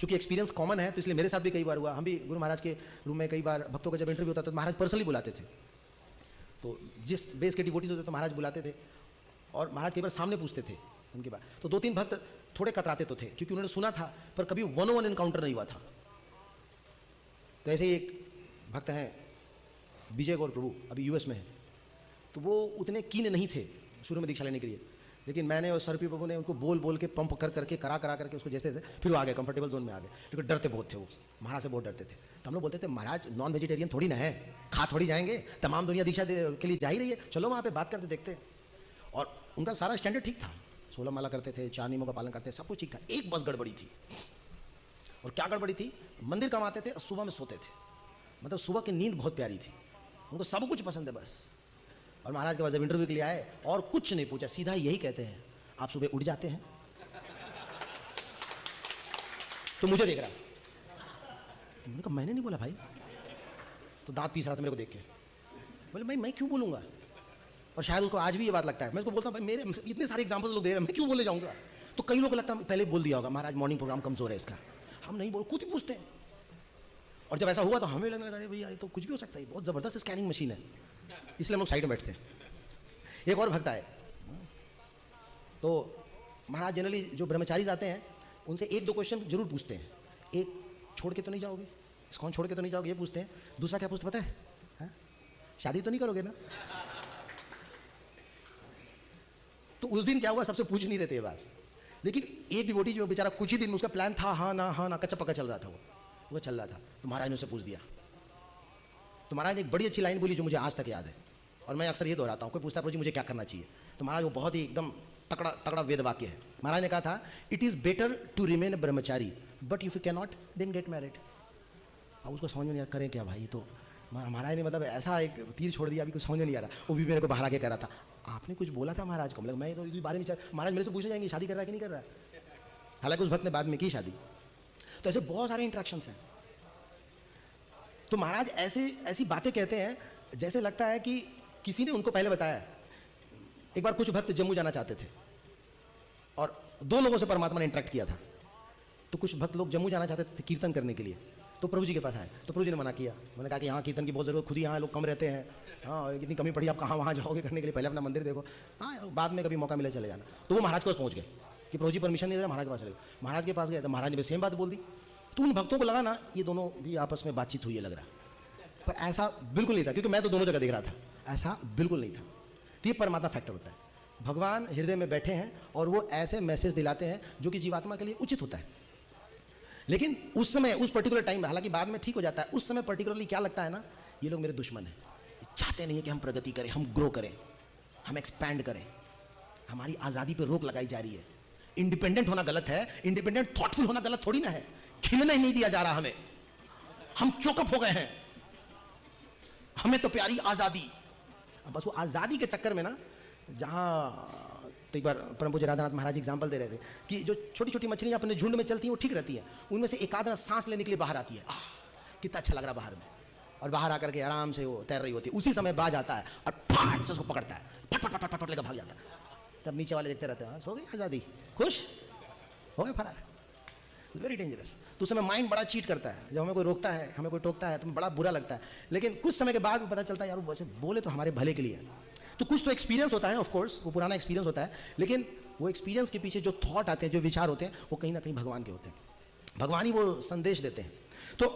चूंकि experience common है तो इसलिए मेरे साथ भी कई बार हुआ। हम भी गुरु महाराज के रूम में कई बार भक्तों का जब इंटरव्यू होता था तो महाराज पर्सनली बुलाते थे। तो जिस बेस के डिवोटीज होते तो महाराज बुलाते थे और महाराज कई बार सामने पूछते थे उनके बाद। तो 2-3 भक्त थोड़े कतराते तो थे क्योंकि उन्होंने सुना था पर कभी 1-on-1 एनकाउंटर नहीं हुआ था। तो ऐसे ही एक भक्त हैं विजय गौर प्रभु, अभी यूएस में है। तो वो उतने कीन नहीं थे शुरू में दीक्षा लेने के लिए, लेकिन मैंने और सरपी प्रभु ने उनको बोल बोल के पंप कर करके करा करके उसको जैसे जैसे फिर वो आ गए कंफर्टेबल जोन में आ गए। क्योंकि डरते बहुत थे वो, महाराज से बहुत डरते थे। तो हम लोग बोलते थे महाराज नॉन वेजिटेरियन थोड़ी ना है, खा थोड़ी जाएंगे, तमाम दुनिया दीक्षा के लिए जा ही रही है, चलो वहाँ पे बात करते देखते हैं। और उनका सारा स्टैंडर्ड ठीक था, 16 माला करते थे, 4 नियमों का पालन करते थे, सब कुछ ठीक था। एक बस गड़बड़ी थी। और क्या गड़बड़ी थी? मंदिर कम आते थे और सुबह में सोते थे। मतलब सुबह की नींद बहुत प्यारी थी, उनको सब कुछ पसंद है बस। और महाराज के पास जब इंटरव्यू के लिए आए और कुछ नहीं पूछा, सीधा यही कहते हैं आप सुबह उठ जाते हैं? तो मुझे देख रहा, मैंने कहा मैंने नहीं बोला भाई। तो दांत पीस रहा था मेरे को देख के। बोले भाई मैं क्यों बोलूँगा? और शायद उसको आज भी ये बात लगता है। मैं उसको बोलता हूँ भाई मेरे इतने सारे एग्जाम्पल्स लोग दे रहे हैं, मैं क्यों बोले जाऊँगा? तो कई लोग को लगता है पहले बोल दिया होगा महाराज मॉर्निंग प्रोग्राम कमजोर है इसका, हम नहीं बोल, खुद ही पूछते हैं। और जब ऐसा हुआ तो हमें लगने लगा अरे भैया ये तो कुछ भी हो सकता है, बहुत ज़बरदस्त स्कैनिंग मशीन है, इसलिए हम लोग साइड में बैठते हैं। एक और भक्त आए, तो महाराज जनरली जो ब्रह्मचारी आते हैं उनसे 1-2 क्वेश्चन जरूर पूछते हैं। एक, छोड़ के तो नहीं जाओगे? इस्कॉन छोड़ के तो नहीं जाओगे? ये पूछते हैं। दूसरा क्या पूछते पता है? हाँ? शादी तो नहीं करोगे ना? तो उस दिन क्या हुआ, सबसे पूछ नहीं रहे थे ये बात, लेकिन एक डिवोटी जो बेचारा कुछ ही दिन में उसका प्लान था हाँ ना कच्चा पक्का चल रहा था, वो चल रहा था। तो महाराज ने उससे पूछ दिया। तो महाराज ने एक बड़ी अच्छी लाइन बोली जो मुझे आज तक याद है, और मैं अक्सर ये दोहराता हूँ। कोई पूछता है प्रभु जी मुझे क्या करना चाहिए, तो महाराज वो बहुत ही एकदम तगड़ा वेद वाक्य है। महाराज ने कहा था it is better to remain brahmachari but if you can not then get married. अब उसको समझ में नहीं आ करें क्या भाई। तो महाराज ने मतलब ऐसा एक तीर छोड़ दिया, अभी कुछ समझ में नहीं आ रहा। वो भी मेरे को बाहर आके कह रहा था आपने कुछ बोला था महाराज को। मतलब मैं तो इस बारे में महाराज मेरे से पूछने जाएंगे शादी कर रहा है कि नहीं कर रहा है। हालांकि उस भक्त ने बाद में की शादी। तो ऐसे बहुत सारे इंट्रैक्शंस हैं। तो महाराज ऐसी बातें कहते हैं जैसे लगता है कि किसी ने उनको पहले बताया। एक बार कुछ भक्त जम्मू जाना चाहते थे और 2 लोगों से परमात्मा ने इंटरेक्ट किया था। तो कुछ भक्त लोग जम्मू जाना चाहते थे कीर्तन करने के लिए, तो प्रभु जी के पास आए। तो प्रभु जी ने मना किया। मैंने कहा कि यहाँ कीर्तन की बहुत ज़रूरत, खुद ही यहाँ लोग कम रहते हैं, हाँ और इतनी कमी पड़ी, आप कहाँ वहाँ जाओगे करने के लिए, पहले अपना मंदिर देखो, हाँ बाद में कभी मौका मिले चले जाना। तो वो महाराज के पास पहुँच गए कि प्रभु जी परमिशन नहीं दे रहा, महाराज के पास चले गए। महाराज के पास गए तो महाराज ने भी सेम बात बोल दी। तो उन भक्तों को लगा ना ये दोनों भी आपस में बातचीत हुई है लग रहा, पर ऐसा बिल्कुल नहीं था, क्योंकि मैं तो दोनों जगह देख रहा था, ऐसा बिल्कुल नहीं था। तो ये परमात्मा फैक्टर होता है। भगवान हृदय में बैठे हैं और वो ऐसे मैसेज दिलाते हैं जो कि जीवात्मा के लिए उचित होता है। लेकिन उस समय उस पर्टिकुलर टाइम में, हालांकि बाद में ठीक हो जाता है, उस समय पर्टिकुलरली क्या लगता है ना, ये लोग मेरे दुश्मन हैं, चाहते नहीं है कि हम प्रगति करें, हम ग्रो करें, हम एक्सपैंड करें, हमारी आज़ादी पर रोक लगाई जा रही है। इंडिपेंडेंट होना गलत है, इंडिपेंडेंट थॉटफुल होना गलत थोड़ी ना है। खिलने ही नहीं दिया जा रहा हमें, हम चोकअप हो गए हैं, हमें तो प्यारी आज़ादी। बस वो आज़ादी के चक्कर में ना, जहाँ तो एक बार परम पूज्य राधानाथ महाराज एग्जाम्पल दे रहे थे कि जो छोटी छोटी मछलियाँ अपने झुंड में चलती हैं वो ठीक रहती हैं, उनमें से एक आध सांस लेने के लिए बाहर आती है, कितना अच्छा लग रहा बाहर में, और बाहर आकर के आराम से वो तैर रही होती है। उसी समय बाज आता है और फट से उसको पकड़ता है, फट फट फट फट लेकर भाग जाता है। तब नीचे वाले देखते रहते हैं, हो गई आज़ादी, खुश हो गए, फरार। Very dangerous. तो उस समय माइंड बड़ा चीट करता है, जब हमें कोई रोकता है, हमें कोई टोकता है तो बड़ा बुरा लगता है, लेकिन कुछ समय के बाद पता चलता है यार वैसे बोले तो हमारे भले के लिए। तो कुछ तो एक्सपीरियंस होता है, ऑफ कोर्स वो पुराना एक्सपीरियंस होता है, लेकिन वो एक्सपीरियंस के पीछे जो थॉट आते हैं, जो विचार होते हैं, वो कहीं ना कहीं भगवान के होते हैं। भगवान ही वो संदेश देते हैं। तो